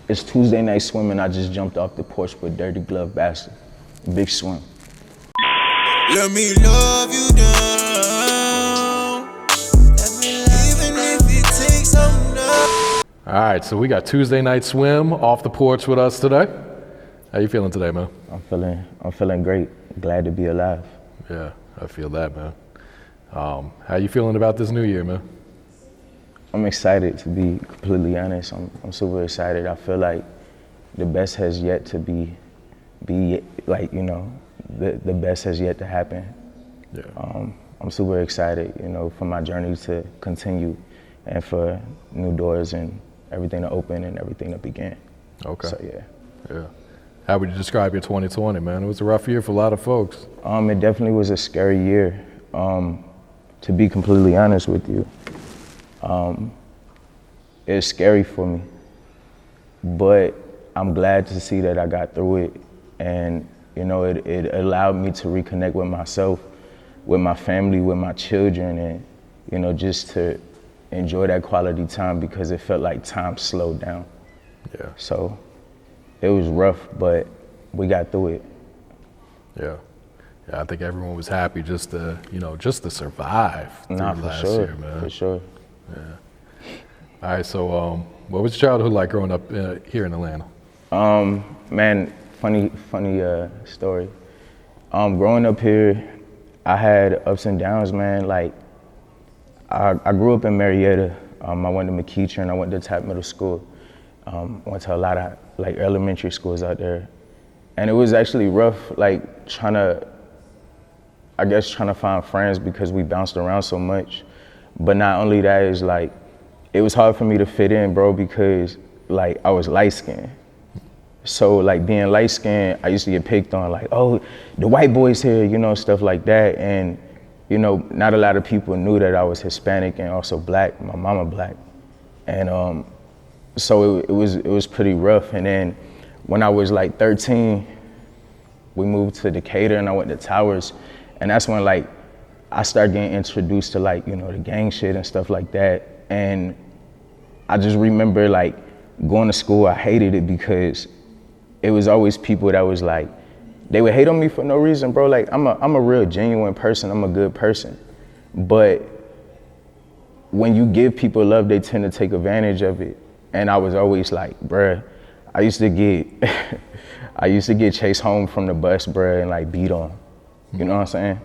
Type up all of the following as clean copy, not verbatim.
It's Tuesday night swimming. I just jumped off the porch with Dirty Glove Bastard. Big swim. Let me love you down. Even if it takes some love. All right, so we got Tuesday Night Swim off the porch with us today. How you feeling today, man? I'm feeling great. Glad to be alive. Yeah, I feel that, man. How you feeling about this new year, man? I'm excited, to be completely honest. I'm super excited. I feel like the best has yet to be like, you know, the best has yet to happen. Yeah. I'm super excited, you know, for my journey to continue and for new doors and everything to open and everything to begin. Okay. So, yeah. Yeah. How would you describe your 2020, man? It was a rough year for a lot of folks. It definitely was a scary year, to be completely honest with you. It's scary for me, but I'm glad to see that I got through it. And, you know, it allowed me to reconnect with myself, with my family, with my children, and, you know, just to enjoy that quality time because it felt like time slowed down. Yeah. So it was rough, but we got through it. Yeah. Yeah, I think everyone was happy just to, you know, just to survive through last year, man. For sure. Yeah. All right, so what was your childhood like growing up here in Atlanta? Man, funny story. Growing up here, I had ups and downs, man. Like, I grew up in Marietta. I went to McEachern, I went to Tapp Middle School. Went to a lot of like elementary schools out there. And it was actually rough, like trying to find friends because we bounced around so much. But not only that, is like, it was hard for me to fit in, bro, because like I was light skinned. So like being light skinned, I used to get picked on like, oh, the white boys here, you know, stuff like that. And, you know, not a lot of people knew that I was Hispanic and also black, my mama black. And so it was pretty rough. And then when I was like 13, we moved to Decatur and I went to Towers. And that's when like I started getting introduced to like, you know, the gang shit and stuff like that. And I just remember like going to school, I hated it because it was always people that was like, they would hate on me for no reason, bro. Like I'm a real genuine person, I'm a good person. But when you give people love, they tend to take advantage of it. And I was always like, bruh, I used to get chased home from the bus, bruh, and like beat on. You know what I'm saying?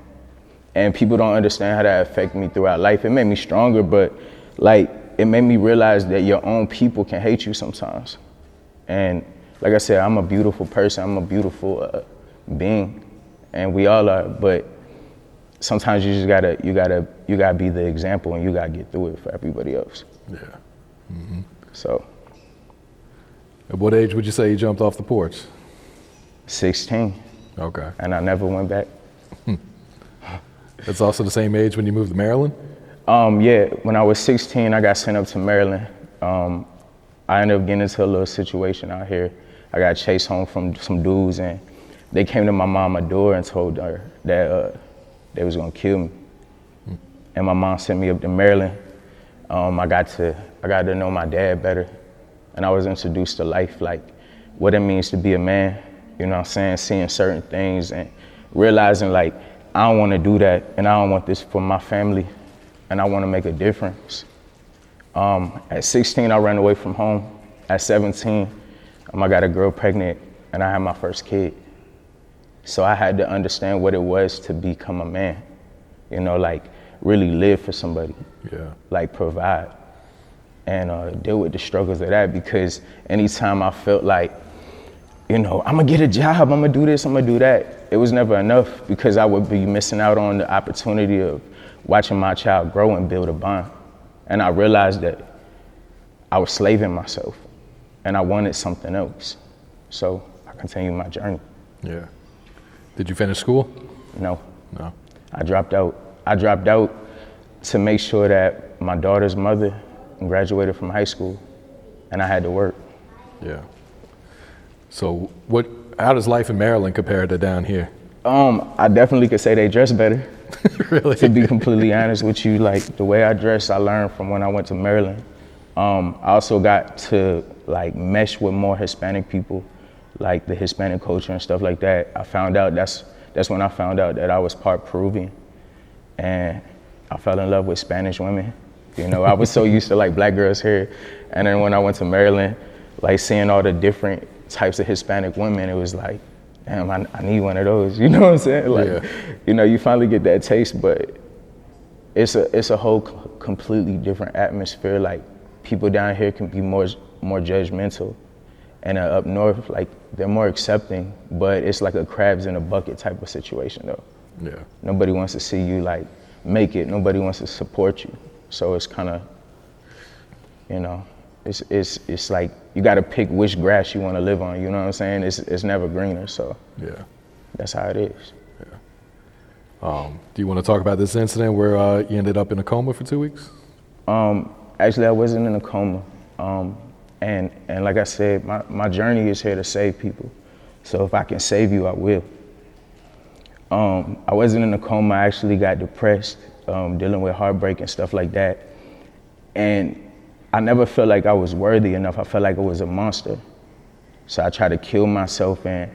And people don't understand how that affected me throughout life. It made me stronger, but like, it made me realize that your own people can hate you sometimes. And like I said, I'm a beautiful person, I'm a beautiful being, and we all are, but sometimes you just gotta be the example and you gotta get through it for everybody else. Yeah. Mm-hmm. So. At what age would you say you jumped off the porch? 16. Okay. And I never went back. That's also the same age when you moved to Maryland? Yeah, when I was 16, I got sent up to Maryland. I ended up getting into a little situation out here. I got chased home from some dudes and they came to my mama's door and told her that they was gonna kill me. And my mom sent me up to Maryland. I got to know my dad better. And I was introduced to life, like what it means to be a man, you know what I'm saying? Seeing certain things and realizing like, I don't want to do that, and I don't want this for my family, and I want to make a difference. At 16, I ran away from home. At 17, I got a girl pregnant, and I had my first kid. So I had to understand what it was to become a man, you know, like really live for somebody, like provide, and deal with the struggles of that, because anytime I felt like, you know, I'm gonna get a job, I'm gonna do this, I'm gonna do that, it was never enough because I would be missing out on the opportunity of watching my child grow and build a bond. And I realized that I was slaving myself and I wanted something else. So I continued my journey. Yeah. Did you finish school? No. No. I dropped out. I dropped out to make sure that my daughter's mother graduated from high school and I had to work. Yeah. So how does life in Maryland compare to down here? I definitely could say they dress better. Really? To be completely honest with you, like the way I dress, I learned from when I went to Maryland. I also got to like mesh with more Hispanic people, like the Hispanic culture and stuff like that. I found out that's when I found out that I was part Peruvian, and I fell in love with Spanish women. You know, I was so used to like black girls here, and then when I went to Maryland, like seeing all the different types of Hispanic women, it was like, damn, I need one of those. You know what I'm saying? Like, you know, you finally get that taste, but it's a whole completely different atmosphere. Like, people down here can be more judgmental, and up north, like, they're more accepting, but it's like a crabs in a bucket type of situation though. Yeah. Nobody wants to see you like make it. Nobody wants to support you. So it's kind of, you know, it's like you got to pick which grass you want to live on. You know what I'm saying? It's never greener. So yeah, that's how it is. Yeah. Do you want to talk about this incident where you ended up in a coma for 2 weeks? Actually, I wasn't in a coma. And like I said, my journey is here to save people. So if I can save you, I will. I wasn't in a coma. I actually got depressed, dealing with heartbreak and stuff like that. And I never felt like I was worthy enough. I felt like I was a monster. So I tried to kill myself and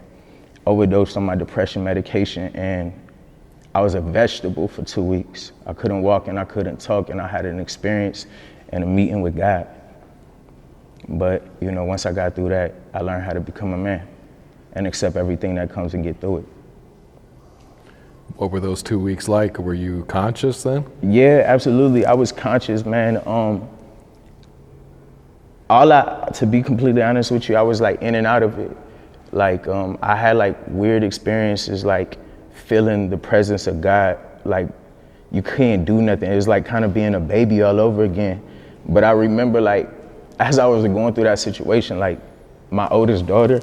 overdosed on my depression medication. And I was a vegetable for 2 weeks. I couldn't walk and I couldn't talk, and I had an experience and a meeting with God. But, you know, once I got through that, I learned how to become a man and accept everything that comes and get through it. What were those 2 weeks like? Were you conscious then? Yeah, absolutely. I was conscious, man. To be completely honest with you, I was like in and out of it. Like, I had like weird experiences, like feeling the presence of God. Like, you couldn't do nothing. It was like kind of being a baby all over again. But I remember, like, as I was going through that situation, like my oldest daughter,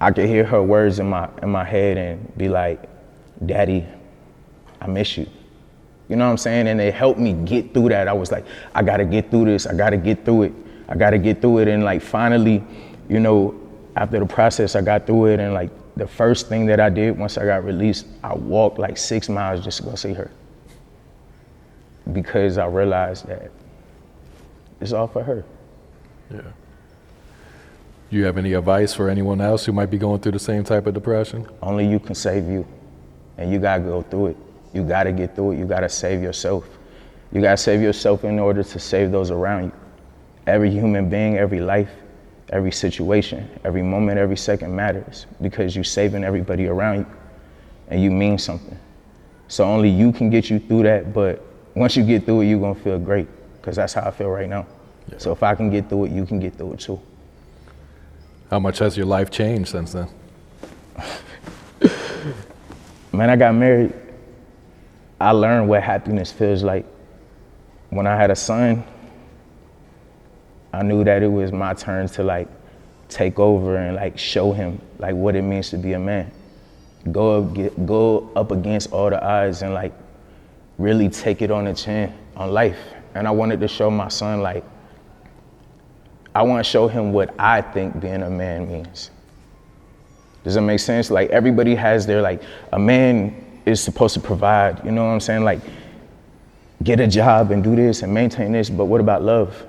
I could hear her words in my head and be like, Daddy, I miss you. You know what I'm saying? And it helped me get through that. I was like, I gotta get through this. I gotta get through it. I gotta get through it. And like finally, you know, after the process, I got through it. And like the first thing that I did once I got released, I walked like 6 miles just to go see her. Because I realized that it's all for her. Yeah. Do you have any advice for anyone else who might be going through the same type of depression? Only you can save you. And you gotta go through it. You gotta get through it. You gotta save yourself. You gotta save yourself in order to save those around you. Every human being, every life, every situation, every moment, every second matters, because you're saving everybody around you and you mean something. So only you can get you through that, but once you get through it, you're gonna feel great, because that's how I feel right now. Yeah. So if I can get through it, you can get through it too. How much has your life changed since then? Man, I got married. I learned what happiness feels like. When I had a son, I knew that it was my turn to like take over and like show him like what it means to be a man. Go up against all the odds and like really take it on the chin on life. And I wanted to show my son, like, I want to show him what I think being a man means. Does it make sense? Like, everybody has their, like, a man is supposed to provide, you know what I'm saying? Like, get a job and do this and maintain this, but what about love?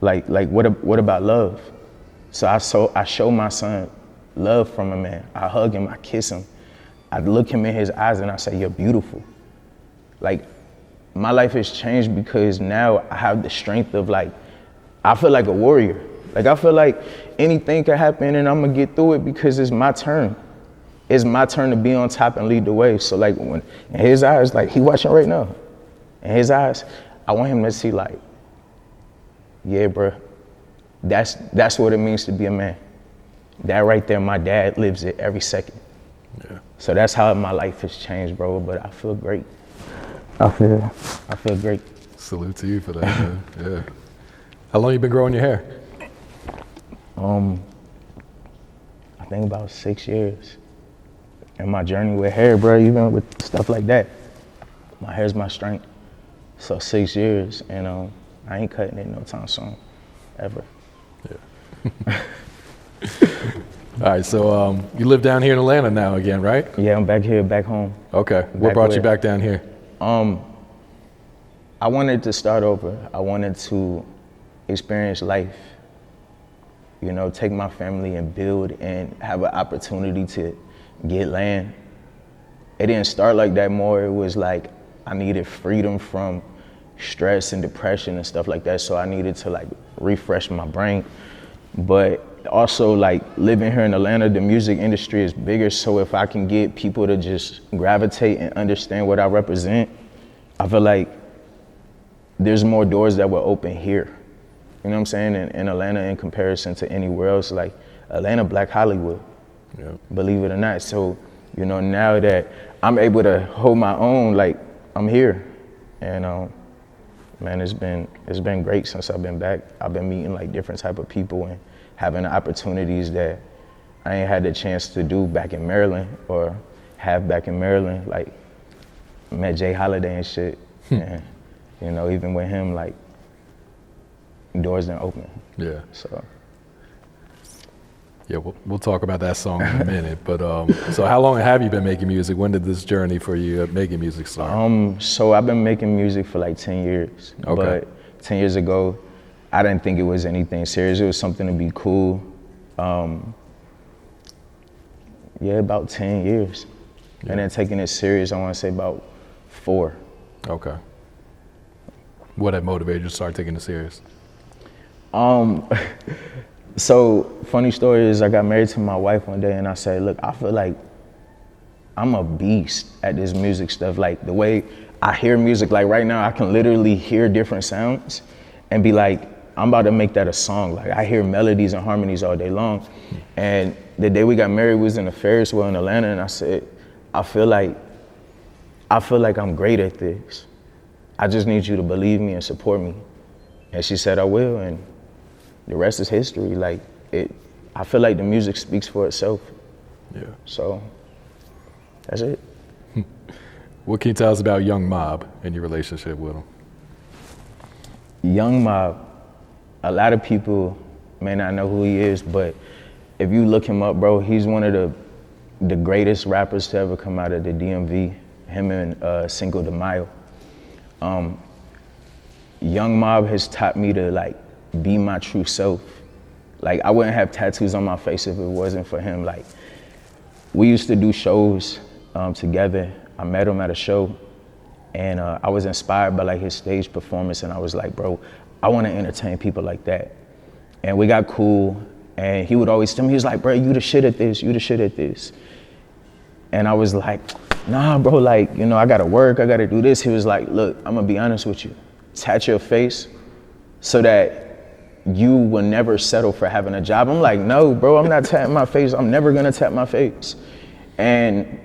Like what about love? So I show my son love from a man. I hug him, I kiss him. I look him in his eyes and I say, you're beautiful. Like, my life has changed because now I have the strength of, like, I feel like a warrior. Like, I feel like anything can happen and I'm gonna get through it because it's my turn. It's my turn to be on top and lead the way. So like, when in his eyes, like, he watching right now. In his eyes, I want him to see, like, yeah, bro, that's what it means to be a man. That right there, my dad lives it every second. Yeah. So that's how my life has changed, bro. But I feel great. I feel great. Salute to you for that, man. Yeah. How long you been growing your hair? I think about 6 years. And my journey with hair, bro, even with stuff like that, my hair's my strength. So 6 years, and I ain't cutting it no time soon, ever. Yeah. All right, so you live down here in Atlanta now again, right? Yeah, I'm back here, back home. Okay, what brought you back down here? I wanted to start over. I wanted to experience life, you know, take my family and build and have an opportunity to get land. It didn't start like that more. It was like I needed freedom from stress and depression and stuff like that. So I needed to like refresh my brain. But also like living here in Atlanta, the music industry is bigger. So if I can get people to just gravitate and understand what I represent, I feel like there's more doors that will open here. You know what I'm saying? In Atlanta, in comparison to anywhere else, like Atlanta, Black Hollywood, believe it or not. So, you know, now that I'm able to hold my own, like I'm here. And man, it's been great since I've been back. I've been meeting like different type of people and having opportunities that I ain't had the chance to do back in Maryland or have back in Maryland. Like met J.Holiday and shit. And, you know, even with him, like doors didn't open. Yeah. So. Yeah, we'll talk about that song in a minute. But so how long have you been making music? When did this journey for you making music start? So I've been making music for like 10 years. Okay. But 10 years ago, I didn't think it was anything serious. It was something to be cool. Yeah, about 10 years. Yeah. And then taking it serious, I want to say about 4. Okay. What had motivated you to start taking it serious? So funny story is I got married to my wife one day and I said, look, I feel like I'm a beast at this music stuff. Like the way I hear music, like right now I can literally hear different sounds and be like, I'm about to make that a song. Like I hear melodies and harmonies all day long. And the day we got married, we was in a Ferris wheel in Atlanta and I said, I feel like I'm great at this. I just need you to believe me and support me. And she said, I will. And the rest is history. Like I feel like the music speaks for itself. Yeah. So that's it. What can you tell us about Young Mobb and your relationship with him? Young Mobb, a lot of people may not know who he is, but if you look him up, bro, he's one of the greatest rappers to ever come out of the DMV. Him and Cinco de Mayo. Young Mobb has taught me to like be my true self. Like I wouldn't have tattoos on my face if it wasn't for him. Like we used to do shows together. I met him at a show and I was inspired by like his stage performance and I was like, bro, I want to entertain people like that. And we got cool and he would always tell me, he was like, bro, you the shit at this, you the shit at this. And I was like, nah, bro, like, you know, I gotta work, I gotta do this. He was like, look, I'm gonna be honest with you. Tat your face so that you will never settle for having a job. I'm like, no, bro, I'm not tapping my face. I'm never gonna tap my face. And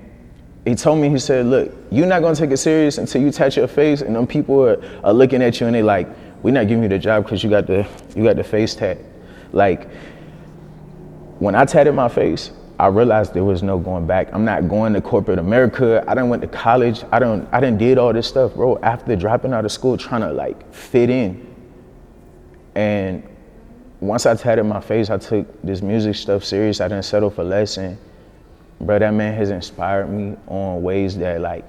he told me, he said, look, you're not gonna take it serious until you tat your face and them people are looking at you and they like, we're not giving you the job because you got the face tat. Like, when I tatted my face, I realized there was no going back. I'm not going to corporate America. I done went to college. I done did all this stuff, bro, after dropping out of school, trying to like fit in. And once I tatted my face, I took this music stuff serious. I didn't settle for less. And bro, that man has inspired me on ways that like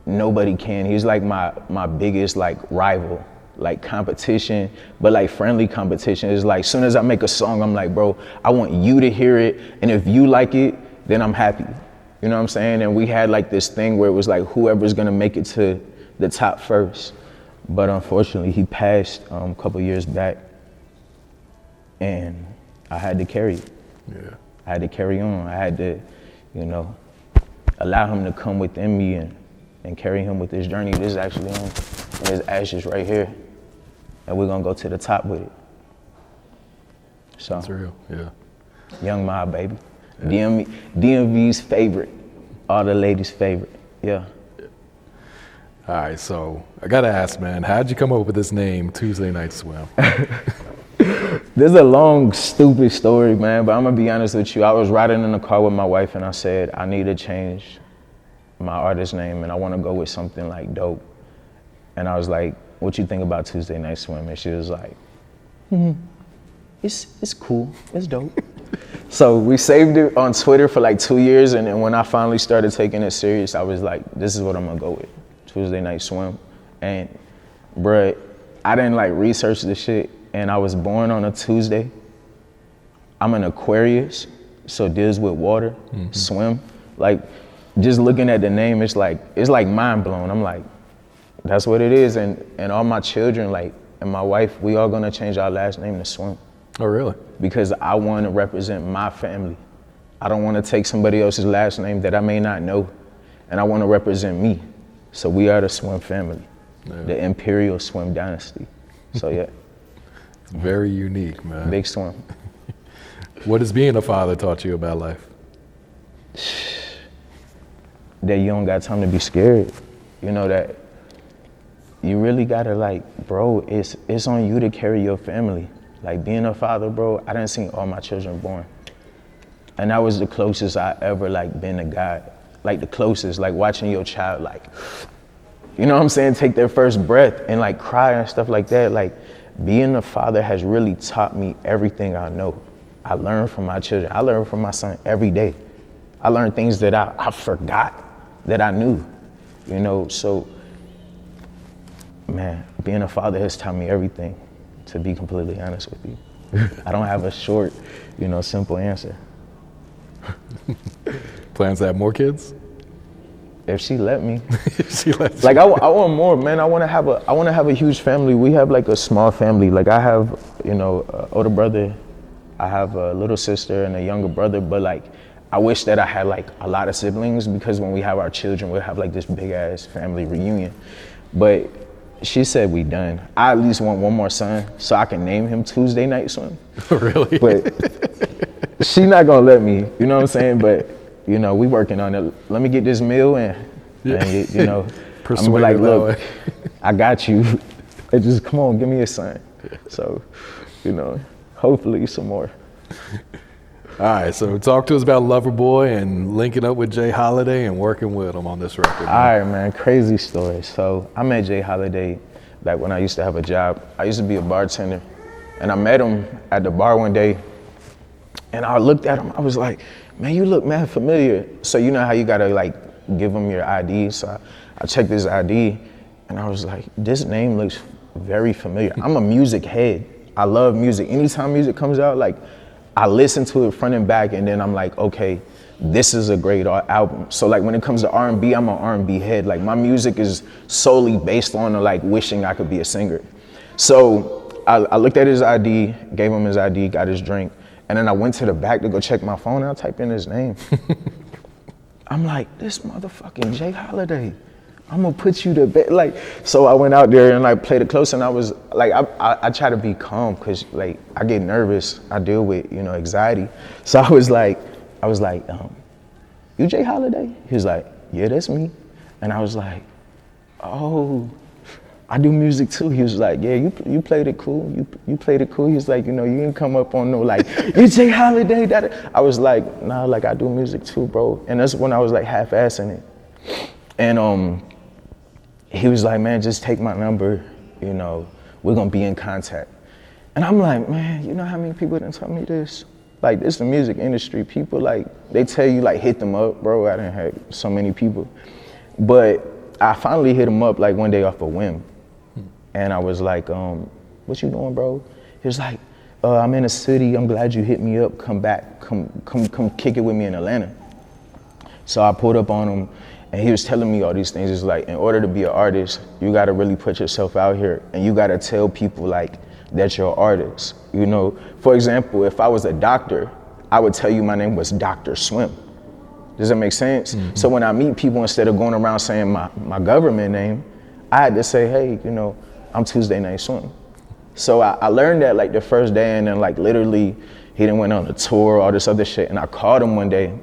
nobody can. He's like my biggest like rival, like competition, but like friendly competition. It's like, soon as I make a song, I'm like, bro, I want you to hear it. And if you like it, then I'm happy. You know what I'm saying? And we had like this thing where it was like, whoever's gonna make it to the top first. But unfortunately, he passed a couple years back and I had to carry it. Yeah. I had to carry on. I had to, you know, allow him to come within me and carry him with this journey. This is actually on his ashes right here. And we're gonna go to the top with it. So. That's real, yeah. Young Mobb, baby. Yeah. DMV's favorite. All the ladies' favorite, yeah. All right, so I gotta ask, man, how'd you come up with this name, Tuesday Night Swim? This is a long, stupid story, man, but I'm gonna be honest with you. I was riding in the car with my wife and I said, I need to change my artist name and I wanna go with something like dope. And I was like, what you think about Tuesday Night Swim? And she was like, it's cool, it's dope. So we saved it on Twitter for like 2 years, and then when I finally started taking it serious, I was like, this is what I'm gonna go with, Tuesday Night Swim. And bruh, I didn't like research this shit. and I was born on a Tuesday. I'm an Aquarius, so deals with water, swim. Like, just looking at the name, it's like mind blown. I'm like, that's what it is. And all my children, like, and my wife, we all gonna change our last name to Swim. Oh, really? Because I want to represent my family. I don't want to take somebody else's last name that I may not know, and I want to represent me. So we are the Swim family, the Imperial Swim dynasty. So yeah. It's very unique, man. Big Swim. What has being a father taught you about life? That you don't got time to be scared. You know, that you really gotta, like, bro, it's on you to carry your family. Like, being a father, bro, I done seen all my children born. And that was the closest I ever, like, been to God. Like, the closest, like, watching your child, like, you know what I'm saying, take their first breath and, like, cry and stuff like that. Like, being a father has really taught me everything I know. I learned from my children. I learn from my son every day. I learned things that I forgot that I knew, you know. So, man, being a father has taught me everything, to be completely honest with you. I don't have a short, you know, simple answer. Plans to have more kids? If she let me. If she lets Like, you. I want more, man. I want to have a huge family. We have, like, a small family. Like, I have, you know, an older brother. I have a little sister and a younger brother, but, like, I wish that I had, like, a lot of siblings, because when we have our children, we'll have, like, this big ass family reunion. But she said we done. I at least want one more son so I can name him TuesdayNightSwim. Really? But she not gonna let me, you know what I'm saying? But, you know, we working on it. Let me get this meal and you know, I'm gonna be like, look, I got you. And just come on, give me a son. So, you know, hopefully some more. All right, so talk to us about Loverboy and linking up with J.Holiday and working with him on this record. Man. All right, man, crazy story. So I met J.Holiday back when I used to have a job. I used to be a bartender, and I met him at the bar one day, and I looked at him, I was like, man, you look mad familiar. So you know how you gotta, like, give him your ID? So I checked his ID, and I was like, this name looks very familiar. I'm a music head. I love music. Anytime music comes out, like, I listen to it front and back, and then I'm like, okay, this is a great album. So, like, when it comes to R&B, I'm an R&B head. Like, my music is solely based on, like, wishing I could be a singer. So I looked at his ID, gave him his ID, got his drink, and then I went to the back to go check my phone, and I typed in his name. I'm like, this motherfucking J.Holiday. I'm gonna put you to bed. Like, so I went out there and, like, played it close, and I was like, I try to be calm, cause, like, I get nervous. I deal with, you know, anxiety. So I was like, you J.Holiday? He was like, yeah, that's me. And I was like, oh, I do music too. He was like, yeah, you played it cool. You played it cool. He was like, you know, you didn't come up on no, like, you J.Holiday. That. I was like, nah, like, I do music too, bro. And that's when I was, like, half-assing it. And he was like, man, just take my number, you know, we're gonna be in contact. And I'm like, man, you know how many people didn't tell me this? Like, this is the music industry. People, like, they tell you, like, hit them up, bro. I didn't have so many people. But I finally hit him up, like, one day off a whim. And I was like, what you doing, bro? He was like, I'm in a city. I'm glad you hit me up. Come back. Come kick it with me in Atlanta. So I pulled up on him, and he was telling me all these things. It's like, in order to be an artist, you gotta really put yourself out here, and you gotta tell people, like, that you're an artist. You know, for example, if I was a doctor, I would tell you my name was Dr. Swim. Does that make sense? Mm-hmm. So when I meet people, instead of going around saying my government name, I had to say, hey, you know, I'm TuesdayNightSwim. So I learned that, like, the first day, and then, like, literally, he done went on a tour, all this other shit, and I called him one day,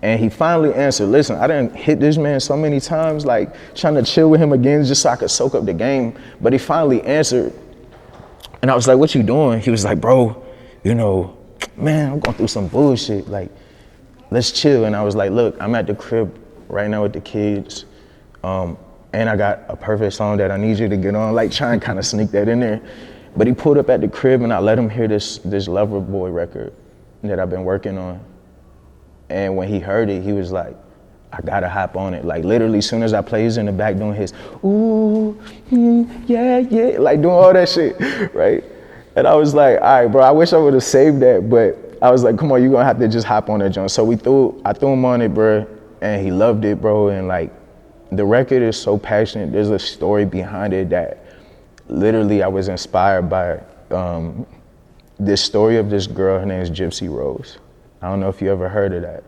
and he finally answered. Listen, I done hit this man so many times, like, trying to chill with him again just so I could soak up the game, but he finally answered. And I was like, what you doing? He was like, bro, you know, man, I'm going through some bullshit. Like, let's chill. And I was like, look, I'm at the crib right now with the kids. And I got a perfect song that I need you to get on. Like, try and kind of sneak that in there. But he pulled up at the crib, and I let him hear this Loverboy record that I've been working on. And when he heard it, he was like, I gotta hop on it. Like, literally, as soon as I play, he's in the back doing his, ooh, yeah, like, doing all that shit, right? And I was like, all right, bro, I wish I would have saved that, but I was like, come on, you're gonna have to just hop on that joint. So I threw him on it, bro, and he loved it, bro. And like, the record is so passionate. There's a story behind it that literally I was inspired by this story of this girl. Her name is Gypsy Rose. I don't know if you ever heard of that,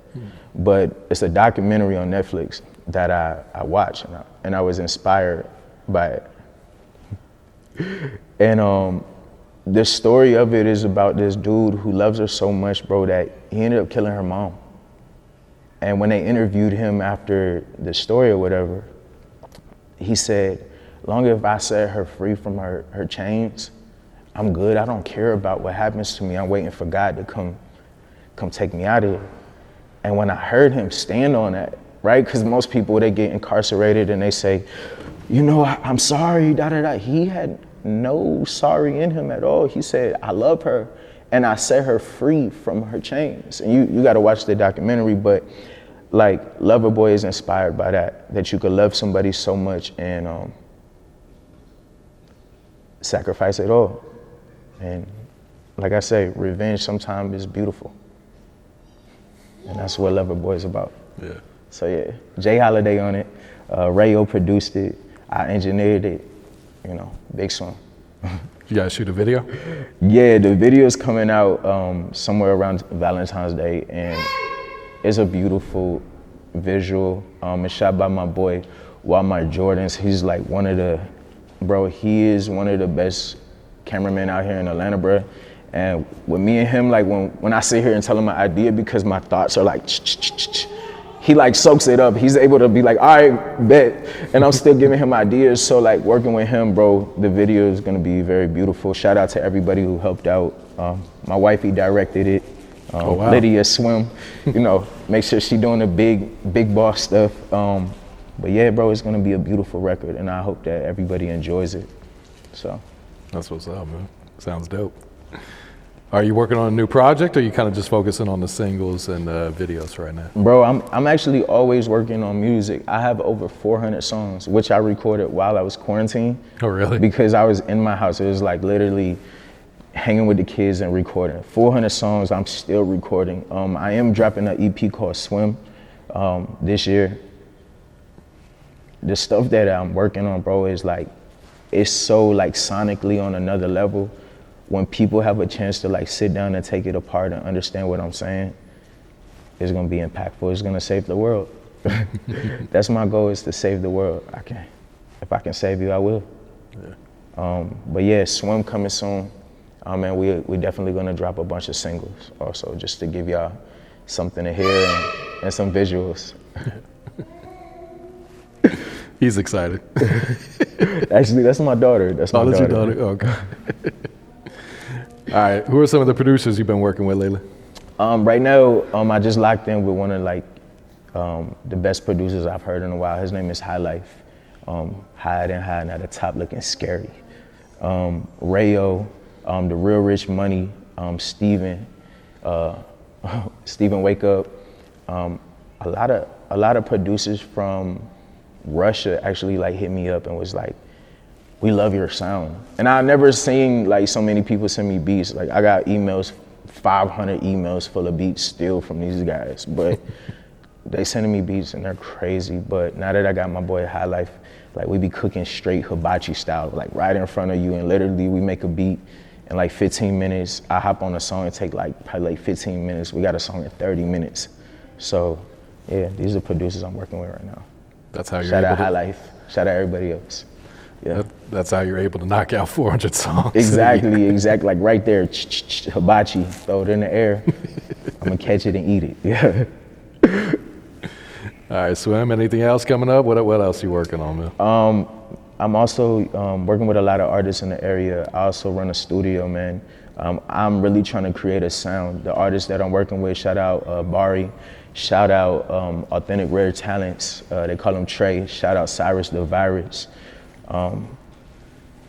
but it's a documentary on Netflix that I watched, and I was inspired by it. And the story of it is about this dude who loves her so much, bro, that he ended up killing her mom. And when they interviewed him after the story or whatever, he said, long as I set her free from her chains, I'm good. I don't care about what happens to me. I'm waiting for God to come take me out of here. And when I heard him stand on that, right? Because most people, they get incarcerated and they say, you know, I'm sorry, da-da-da. He had no sorry in him at all. He said, I love her and I set her free from her chains. And you got to watch the documentary, but like Lover Boy is inspired by that you could love somebody so much and sacrifice it all. And like I say, revenge sometimes is beautiful. And that's what Lover Boy is about. Yeah. So yeah, J.Holiday on it. Rayo produced it. I engineered it. You know, big song. You guys shoot a video? Yeah, the video is coming out somewhere around Valentine's Day, and it's a beautiful visual. It's shot by my boy, Walmart Jordans. He's like he is one of the best cameramen out here in Atlanta, bro. And with me and him, like when I sit here and tell him my idea, because my thoughts are like, he like soaks it up. He's able to be like, all right, bet. And I'm still giving him ideas. So like working with him, bro, the video is gonna be very beautiful. Shout out to everybody who helped out. My wifey directed it. Oh, wow. Lydia Swim, you know, make sure she doing the big boss stuff. But yeah, bro, it's gonna be a beautiful record, and I hope that everybody enjoys it. So. That's what's up, man. Sounds dope. Are you working on a new project, or are you kind of just focusing on the singles and videos right now? Bro, I'm actually always working on music. I have over 400 songs, which I recorded while I was quarantined. Oh, really? Because I was in my house. It was like literally hanging with the kids and recording. 400 songs I'm still recording. I am dropping an EP called Swim this year. The stuff that I'm working on, bro, is like, it's so like sonically on another level. When people have a chance to like sit down and take it apart and understand what I'm saying, it's gonna be impactful. It's gonna save the world. That's my goal, is to save the world. If I can save you, I will. Yeah. But yeah, Swim coming soon. And we definitely gonna drop a bunch of singles also, just to give y'all something to hear and some visuals. He's excited. Actually, that's my daughter. That's my daughter. That's your daughter? Oh, God. All right, who are some of the producers you've been working with lately? Right now, I just locked in with one of like the best producers I've heard in a while. His name is High Life. Hiding at the top, looking scary. Rayo, the Real Rich Money, Steven Wake Up. A lot of producers from Russia actually like hit me up and was like, we love your sound. And I've never seen like so many people send me beats. Like I got emails, 500 emails full of beats still from these guys, but they sending me beats and they're crazy. But now that I got my boy High Life, like we be cooking straight hibachi style, like right in front of you, and literally we make a beat in like 15 minutes. I hop on a song and take like probably like 15 minutes. We got a song in 30 minutes. So yeah, these are producers I'm working with right now. That's how you're Shout able out High Life. Shout out everybody else. Yeah. That's how you're able to knock out 400 songs. Exactly. Like right there, hibachi, throw it in the air. I'm gonna catch it and eat it. Yeah. All right, Swim, anything else coming up? What else are you working on, man? I'm also working with a lot of artists in the area. I also run a studio, man. I'm really trying to create a sound. The artists that I'm working with, shout out Bari, shout out Authentic Rare Talents, they call him Trey, shout out Cyrus the Virus.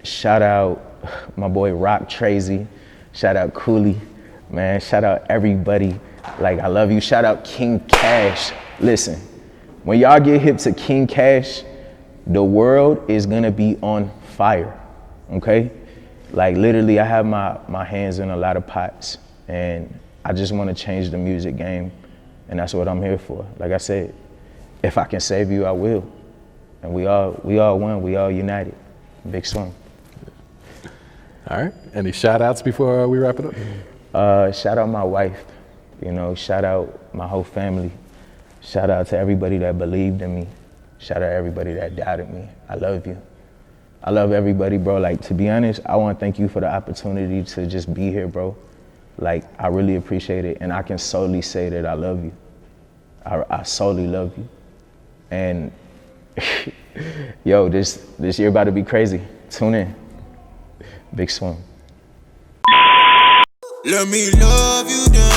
Shout out my boy Rock Trazy, shout out Cooley, man, shout out everybody, like I love you. Shout out King Cash. Listen, when y'all get hip to King Cash, the world is gonna be on fire, okay? Like literally, I have my hands in a lot of pots, and I just want to change the music game, and that's what I'm here for. Like I said, if I can save you, I will. And we all one, we all united. Big swim. All right. Any shout outs before we wrap it up? Shout out my wife, you know, shout out my whole family. Shout out to everybody that believed in me. Shout out everybody that doubted me. I love you. I love everybody, bro. Like, to be honest, I want to thank you for the opportunity to just be here, bro. Like, I really appreciate it. And I can solely say that I love you. I solely love you. And yo, this year about to be crazy. Tune in. Big swim. Let me love you down.